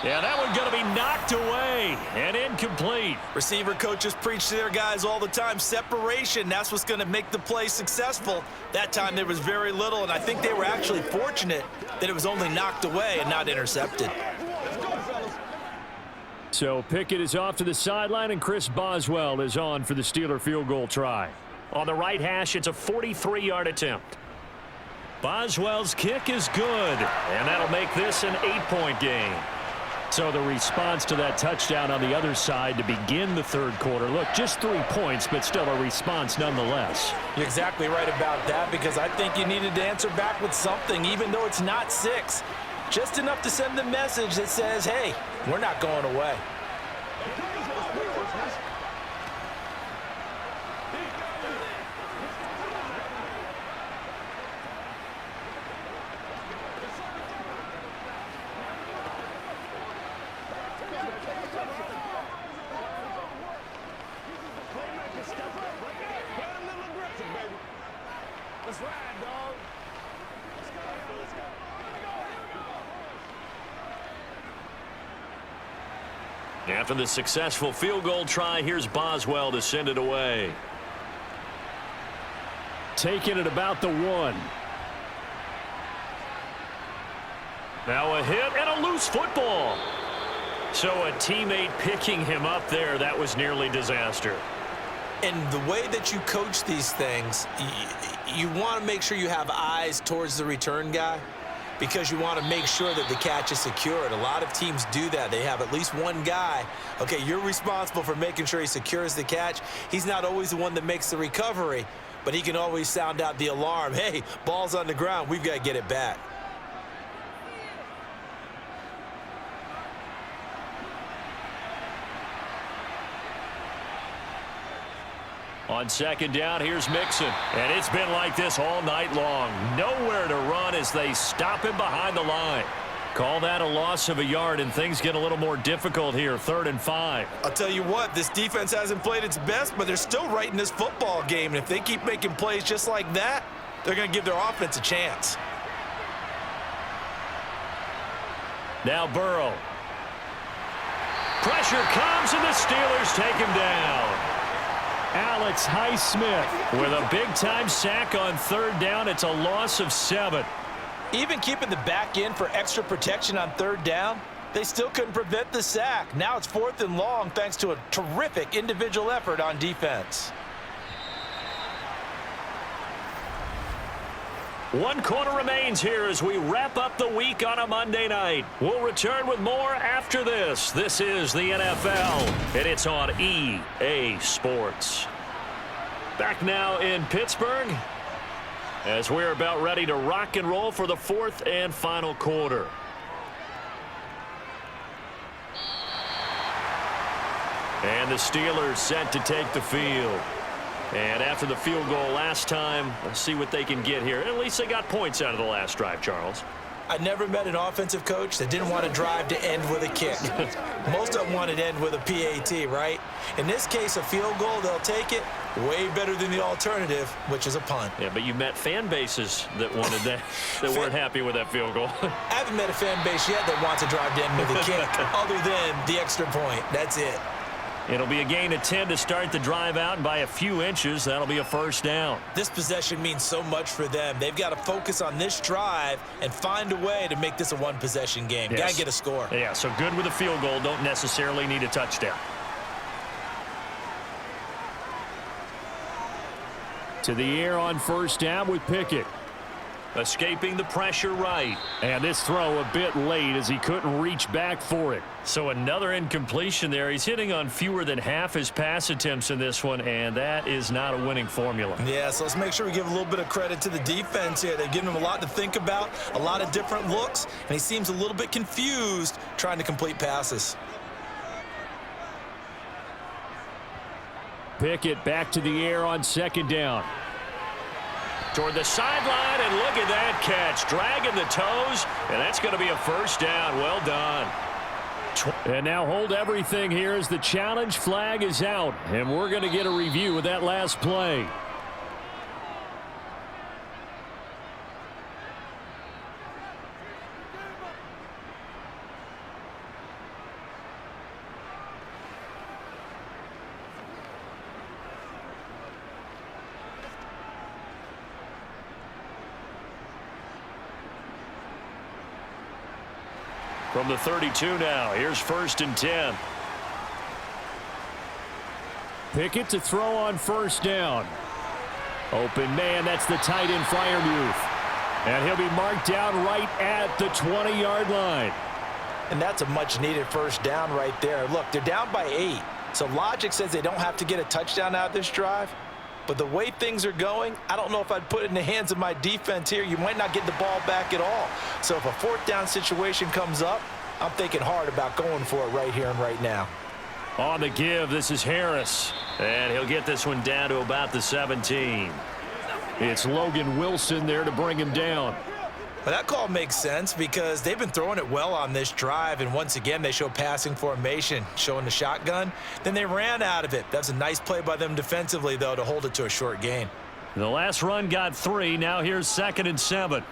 Yeah, that one's going to be knocked away and incomplete. Receiver coaches preach to their guys all the time. Separation, that's what's going to make the play successful. That time there was very little, and I think they were actually fortunate that it was only knocked away and not intercepted. So Pickett is off to the sideline, and Chris Boswell is on for the Steeler field goal try. On the right hash, it's a 43-yard attempt. Boswell's kick is good, and that'll make this an 8-point game. So the response to that touchdown on the other side to begin the 3rd quarter. Look, just 3 points, but still a response nonetheless. You're exactly right about that because I think you needed to answer back with something, even though it's not 6. Just enough to send the message that says, hey, we're not going away. Let's ride, dog. Let's go, let's go. After the successful field goal try, here's Boswell to send it away. Taking it about the 1. Now a hit and a loose football. So a teammate picking him up there, that was nearly disaster. And the way that you coach these things, you want to make sure you have eyes towards the return guy because you want to make sure that the catch is secured. A lot of teams do that. They have at least one guy. Okay, you're responsible for making sure he secures the catch. He's not always the one that makes the recovery, but he can always sound out the alarm. Hey, ball's on the ground. We've got to get it back. On 2nd down, here's Mixon. And it's been like this all night long. Nowhere to run as they stop him behind the line. Call that a loss of a yard, and things get a little more difficult here. 3rd and 5. I'll tell you what, this defense hasn't played its best, but they're still right in this football game. And if they keep making plays just like that, they're going to give their offense a chance. Now Burrow. Pressure comes, and the Steelers take him down. Alex Highsmith with a big-time sack on 3rd down. It's a loss of 7. Even keeping the back in for extra protection on 3rd down, they still couldn't prevent the sack. Now it's 4th and long thanks to a terrific individual effort on defense. 1 quarter remains here as we wrap up the week on a Monday night. We'll return with more after this. This is the NFL, and it's on EA Sports. Back now in Pittsburgh as we're about ready to rock and roll for the 4th and final quarter. And the Steelers set to take the field. And after the field goal last time, let's see what they can get here. At least they got points out of the last drive, Charles. I never met an offensive coach that didn't want to drive to end with a kick. Most of them wanted to end with a PAT, right? In this case, a field goal, they'll take it. Way better than the alternative, which is a punt. Yeah, but you met fan bases that wanted that, that weren't happy with that field goal. I haven't met a fan base yet that wants to drive to end with a kick, other than the extra point. That's it. It'll be a gain of 10 to start the drive out, and by a few inches, that'll be a 1st down. This possession means so much for them. They've got to focus on this drive and find a way to make this a one-possession game. Yes. Got to get a score. Yeah, so good with a field goal. Don't necessarily need a touchdown. To the air on 1st down with Pickett. Escaping the pressure right. And this throw a bit late as he couldn't reach back for it. So another incompletion there. He's hitting on fewer than half his pass attempts in this one, and that is not a winning formula. Yeah, so let's make sure we give a little bit of credit to the defense here. They've given him a lot to think about, a lot of different looks, and he seems a little bit confused trying to complete passes. Pickett back to the air on 2nd down. Toward the sideline, and look at that catch. Dragging the toes, and that's going to be a 1st down. Well done. And now hold everything here as the challenge flag is out. And we're going to get a review of that last play. From the 32 now, here's 1st and 10. Pickett to throw on 1st down. Open man, that's the tight end Freiermuth. And he'll be marked down right at the 20-yard line. And that's a much-needed 1st down right there. Look, they're down by 8. So logic says they don't have to get a touchdown out of this drive. But the way things are going, I don't know if I'd put it in the hands of my defense here. You might not get the ball back at all. So if a 4th down situation comes up, I'm thinking hard about going for it right here and right now. On the give, this is Harris. And he'll get this one down to about the 17. It's Logan Wilson there to bring him down. Well, that call makes sense because they've been throwing it well on this drive, and once again they show passing formation, showing the shotgun. Then they ran out of it. That's a nice play by them defensively, though, to hold it to a short gain. The last run got 3. Now here's 2nd and 7.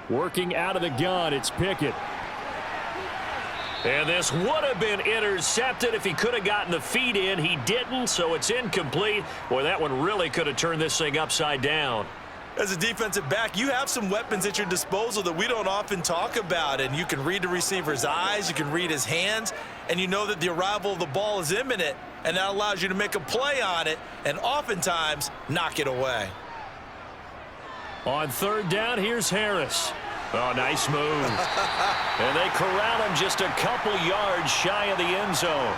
Working out of the gun, it's Pickett. And this would have been intercepted if he could have gotten the feet in. He didn't, so it's incomplete. Boy, that one really could have turned this thing upside down. As a defensive back, you have some weapons at your disposal that we don't often talk about, and you can read the receiver's eyes, you can read his hands, and you know that the arrival of the ball is imminent, and that allows you to make a play on it and oftentimes knock it away. On 3rd down, here's Harris. Oh, nice move. And they corral him just a couple yards shy of the end zone.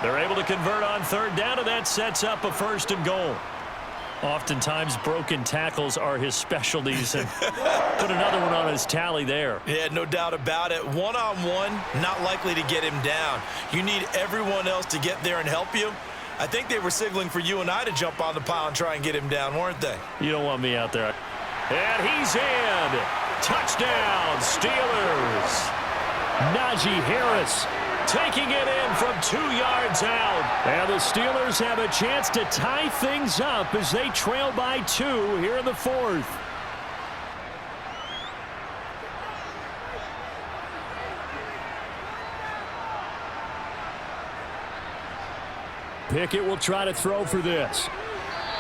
They're able to convert on 3rd down, and that sets up a 1st and goal. Oftentimes, broken tackles are his specialties, and put another one on his tally there. Yeah, no doubt about it. One-on-one, not likely to get him down. You need everyone else to get there and help you. I think they were signaling for you and I to jump on the pile and try and get him down, weren't they? You don't want me out there. And he's in. Touchdown, Steelers. Najee Harris taking it in from 2 yards out. And the Steelers have a chance to tie things up as they trail by 2 here in the 4th. Pickett will try to throw for this.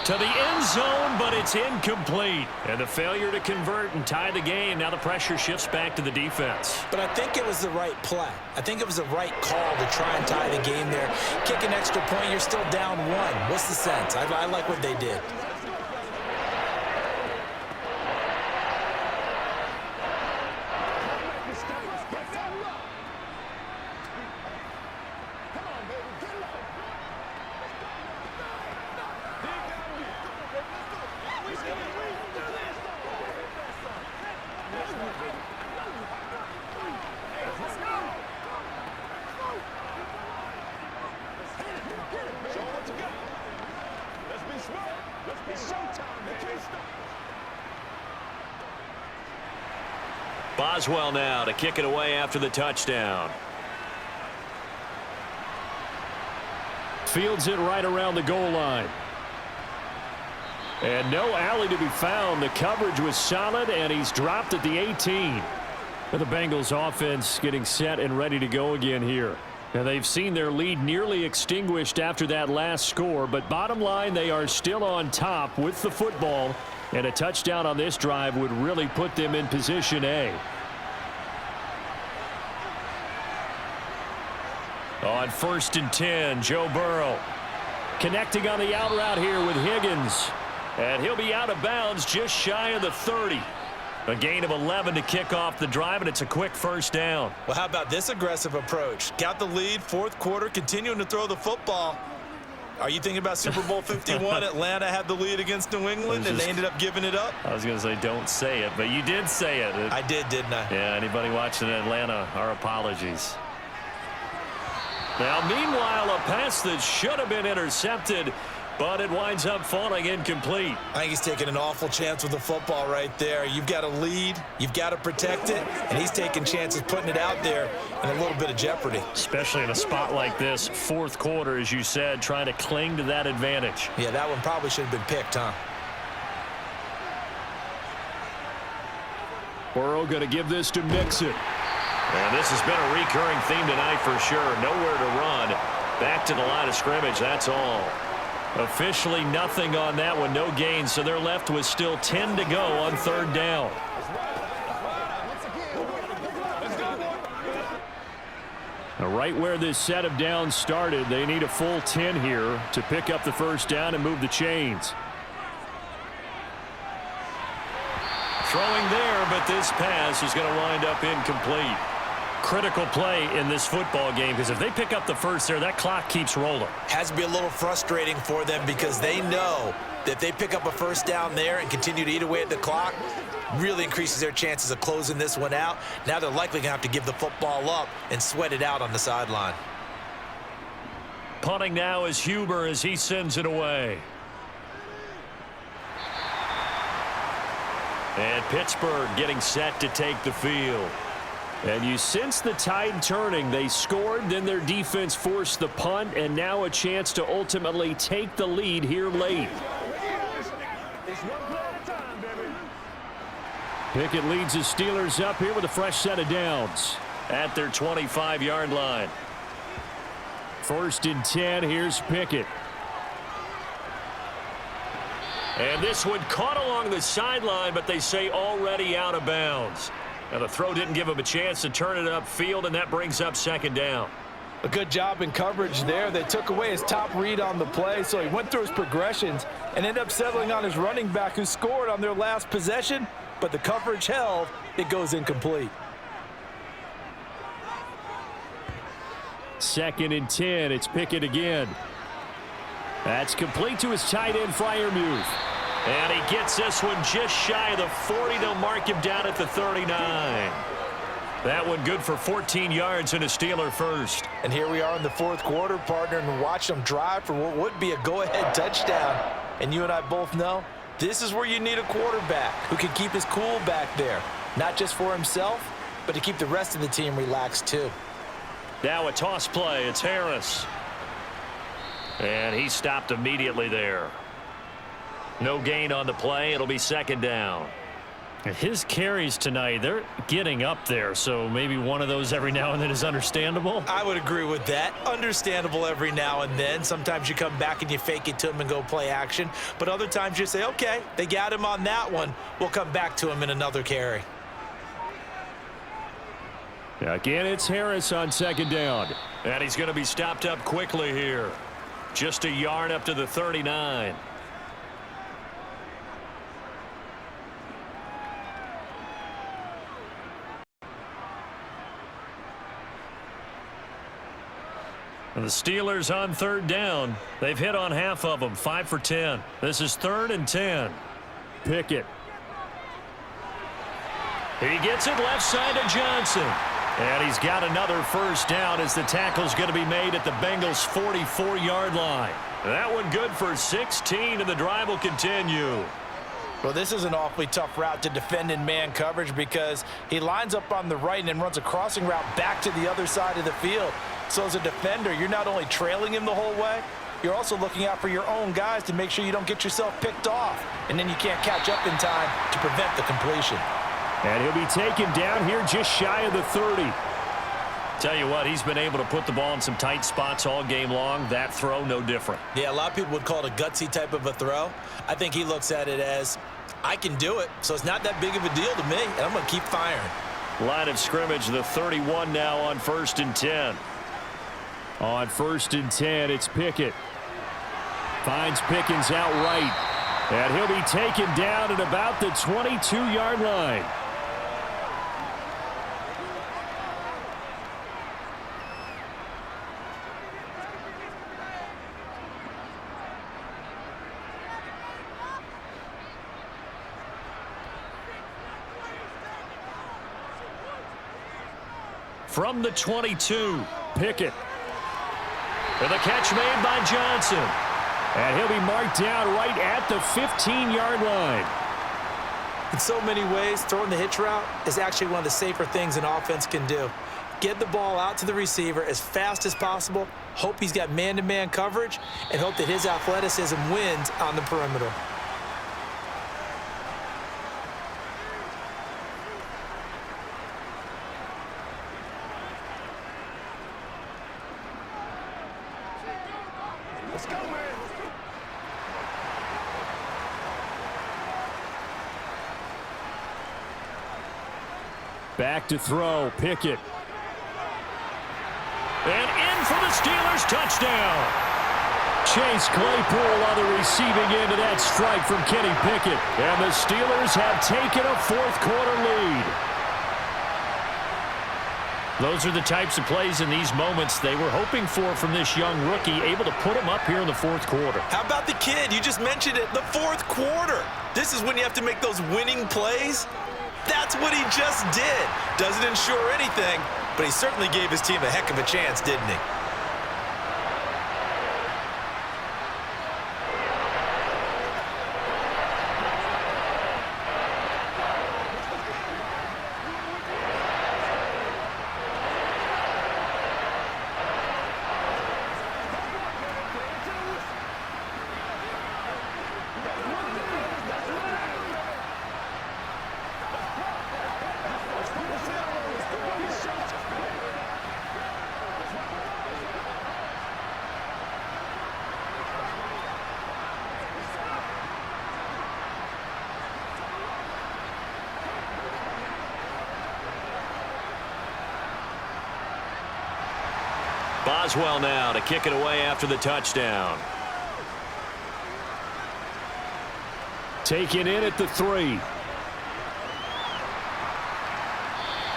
To the end zone, but it's incomplete. And the failure to convert and tie the game. Now the pressure shifts back to the defense. But I think it was the right play. I think it was the right call to try and tie the game there. Kick an extra point, you're still down 1. What's the sense? I like what they did. Boswell now to kick it away after the touchdown. Fields it right around the goal line. And no alley to be found. The coverage was solid, and he's dropped at the 18. And the Bengals offense getting set and ready to go again here. Now they've seen their lead nearly extinguished after that last score, but bottom line, they are still on top with the football, and a touchdown on this drive would really put them in position A. On 1st and 10, Joe Burrow Connecting on the out route here with Higgins. and he'll be out of bounds just shy of the 30. A gain of 11 to kick off the drive, and it's a quick first down. Well, how about this aggressive approach? Got the lead, 4th quarter, continuing to throw the football. Are you thinking about Super Bowl 51? Atlanta had the lead against New England, and they ended up giving it up? I was going to say don't say it, but you did say it. I did, didn't I? Yeah, anybody watching Atlanta, our apologies. Now, meanwhile, a pass that should have been intercepted, but it winds up falling incomplete. I think he's taking an awful chance with the football right there. You've got to lead, you've got to protect it, and he's taking chances putting it out there in a little bit of jeopardy. Especially in a spot like this, 4th quarter, as you said, trying to cling to that advantage. Yeah, that one probably should have been picked, huh? Burrow going to give this to Mixon. And this has been a recurring theme tonight for sure. Nowhere to run. Back to the line of scrimmage, that's all. Officially nothing on that one, no gain, so they're left with still 10 to go on 3rd down. Now, right where this set of downs started, they need a full 10 here to pick up the first down and move the chains. Throwing there, but this pass is going to wind up incomplete. Critical play in this football game, because if they pick up the first there, that clock keeps rolling. Has to be a little frustrating for them because they know that if they pick up a first down there and continue to eat away at the clock, really increases their chances of closing this one out. Now they're likely going to have to give the football up and sweat it out on the sideline. Punting now is Huber as he sends it away. And Pittsburgh getting set to take the field. And you sense the tide turning. They scored, then their defense forced the punt, and now a chance to ultimately take the lead here late. Pickett leads the Steelers up here with a fresh set of downs. At their 25-yard line. 1st and 10, here's Pickett. And this one caught along the sideline, but they say already out of bounds. Now the throw didn't give him a chance to turn it upfield, and that brings up 2nd down. A good job in coverage there. They took away his top read on the play, so he went through his progressions and ended up settling on his running back who scored on their last possession, but the coverage held. It goes incomplete. 2nd and 10, it's Pickett again. That's complete to his tight end, Freiermuth. And he gets this one just shy of the 40. They'll mark him down at the 39. That one good for 14 yards and a Steeler first. And here we are in the 4th quarter, partner, and watch them drive for what would be a go-ahead touchdown. And you and I both know This is where you need a quarterback who can keep his cool back there, not just for himself, but to keep the rest of the team relaxed too. Now a toss play. It's Harris. And he stopped immediately there. No gain on the play. It'll be second down. His carries tonight, they're getting up there, so maybe one of those every now and then is understandable. I would agree with that. Understandable every now and then. Sometimes you come back and you fake it to him and go play action. But other times you say, okay, they got him on that one. We'll come back to him in another carry. Again, it's Harris on second down. And he's going to be stopped up quickly here. Just a yard up to the 39. And the Steelers on third down. They've hit on half of them, 5 for 10. This is 3rd and 10. Pickett. He gets it left side to Johnson. And he's got another first down as the tackle's going to be made at the Bengals' 44-yard line. That one good for 16, and the drive will continue. Well, this is an awfully tough route to defend in man coverage because he lines up on the right and then runs a crossing route back to the other side of the field. So as a defender, you're not only trailing him the whole way, you're also looking out for your own guys to make sure you don't get yourself picked off. And then you can't catch up in time to prevent the completion. And he'll be taken down here just shy of the 30. Tell you what, he's been able to put the ball in some tight spots all game long. That throw, no different. Yeah, a lot of people would call it a gutsy type of a throw. I think he looks at it as, I can do it, so it's not that big of a deal to me, and I'm going to keep firing. Line of scrimmage, the 31 now on 1st and 10. On 1st and 10, it's Pickett. Finds Pickens out right. And he'll be taken down at about the 22-yard line. From the 22, Pickett. And the catch made by Johnson. And he'll be marked down right at the 15-yard line. In so many ways, throwing the hitch route is actually one of the safer things an offense can do. Get the ball out to the receiver as fast as possible, hope he's got man-to-man coverage, and hope that his athleticism wins on the perimeter. Let's go, man. Back to throw, Pickett. And in for the Steelers touchdown. Chase Claypool on the receiving end of that strike from Kenny Pickett. And the Steelers have taken a fourth-quarter lead. Those are the types of plays in these moments they were hoping for from this young rookie, able to put him up here in the fourth quarter. How about the kid? You just mentioned it, the fourth quarter. This is when you have to make those winning plays. That's what he just did. Doesn't ensure anything, but he certainly gave his team a heck of a chance, didn't he? Boswell now to kick it away after the touchdown. Taken in at the 3.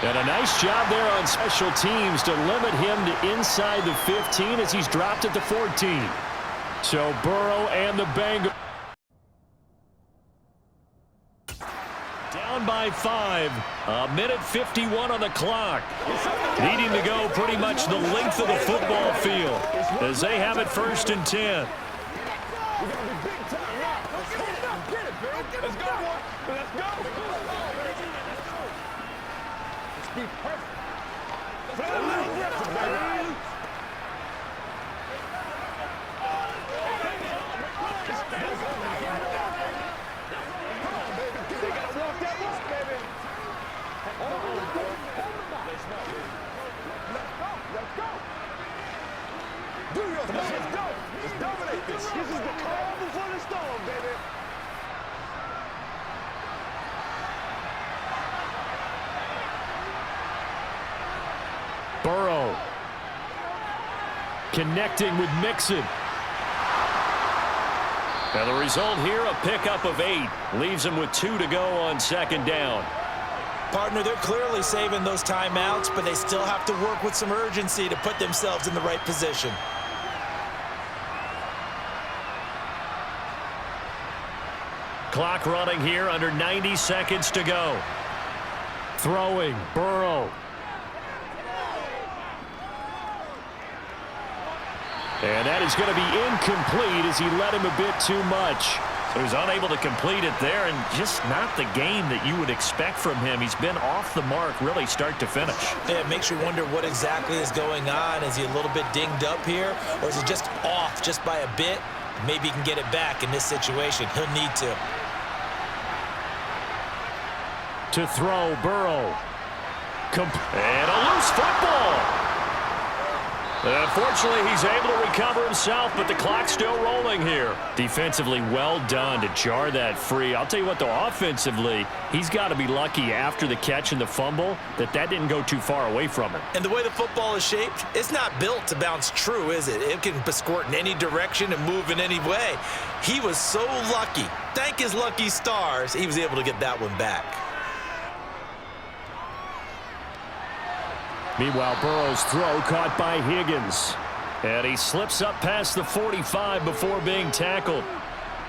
And a nice job there on special teams to limit him to inside the 15 as he's dropped at the 14. So Burrow and the Bengals down by 5. A minute 51 on the clock. Needing to go pretty much the length of the football field as they have it 1st and 10. Let's go, boy. Let's go. Let's be perfect. Play a little aggressive, baby. They gotta walk that walk, baby. Let's go. Do your thing. Let's go. Let's dominate this. This is the calm before the storm, baby. Burrow connecting with Mixon. And the result here, a pickup of 8. Leaves them with 2 to go on second down. Partner, they're clearly saving those timeouts, but they still have to work with some urgency to put themselves in the right position. Clock running here, under 90 seconds to go. Throwing, Burrow. And that is going to be incomplete as he led him a bit too much. So he's unable to complete it there, and just not the game that you would expect from him. He's been off the mark really start to finish. Yeah, it makes you wonder what exactly is going on. Is he a little bit dinged up here, or is he just off just by a bit? Maybe he can get it back in this situation. He'll need to. To throw, Burrow. And a loose football. Unfortunately, he's able to recover himself, but the clock's still rolling here. Defensively, well done to jar that free. I'll tell you what, though, offensively, he's got to be lucky after the catch and the fumble that didn't go too far away from him. And the way the football is shaped, it's not built to bounce true, is it? It can squirt in any direction and move in any way. He was so lucky. Thank his lucky stars, he was able to get that one back. Meanwhile, Burrow's throw caught by Higgins. And he slips up past the 45 before being tackled.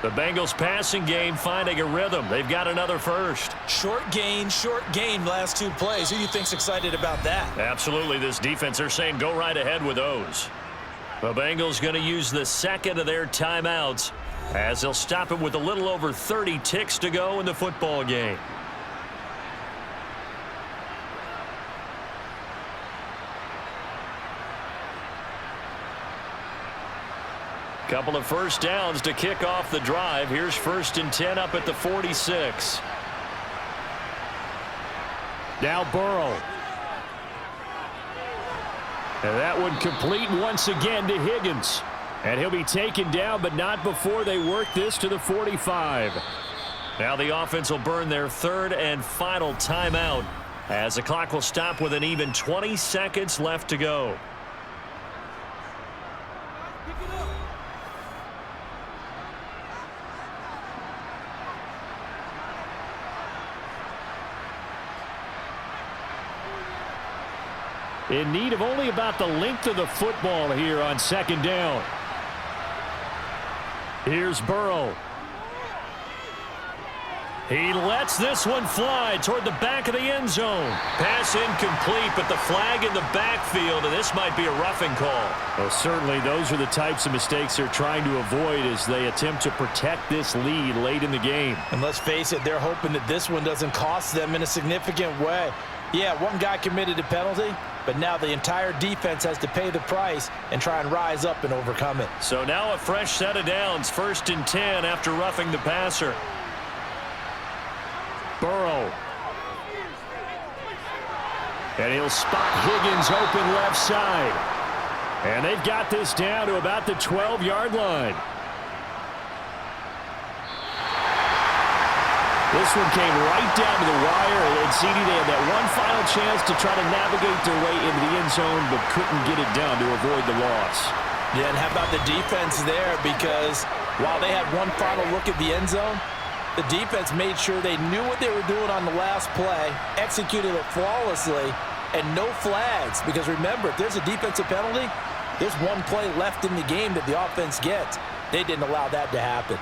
The Bengals passing game finding a rhythm. They've got another first. Short gain, last 2 plays. Who do you think's excited about that? Absolutely, this defense, they're saying go right ahead with those. The Bengals going to use the second of their timeouts as they'll stop it with a little over 30 ticks to go in the football game. Couple of first downs to kick off the drive. Here's 1st and 10 up at the 46. Now Burrow. And that one complete once again to Higgins. And he'll be taken down, but not before they work this to the 45. Now the offense will burn their 3rd and final timeout as the clock will stop with an even 20 seconds left to go. In need of only about the length of the football here on second down. Here's Burrow. He lets this one fly toward the back of the end zone. Pass incomplete, but the flag in the backfield, and this might be a roughing call. Well, certainly those are the types of mistakes they're trying to avoid as they attempt to protect this lead late in the game. And let's face it, they're hoping that this one doesn't cost them in a significant way. Yeah, one guy committed a penalty, but now the entire defense has to pay the price and try and rise up and overcome it. So now a fresh set of downs, 1st and 10 after roughing the passer. Burrow. And he'll spot Higgins open left side. And they've got this down to about the 12-yard line. This one came right down to the wire, and CD, they had that one final chance to try to navigate their way into the end zone, but couldn't get it done to avoid the loss. Yeah, and how about the defense there? Because while they had one final look at the end zone, the defense made sure they knew what they were doing on the last play, executed it flawlessly, and no flags. Because remember, if there's a defensive penalty, there's one play left in the game that the offense gets. They didn't allow that to happen.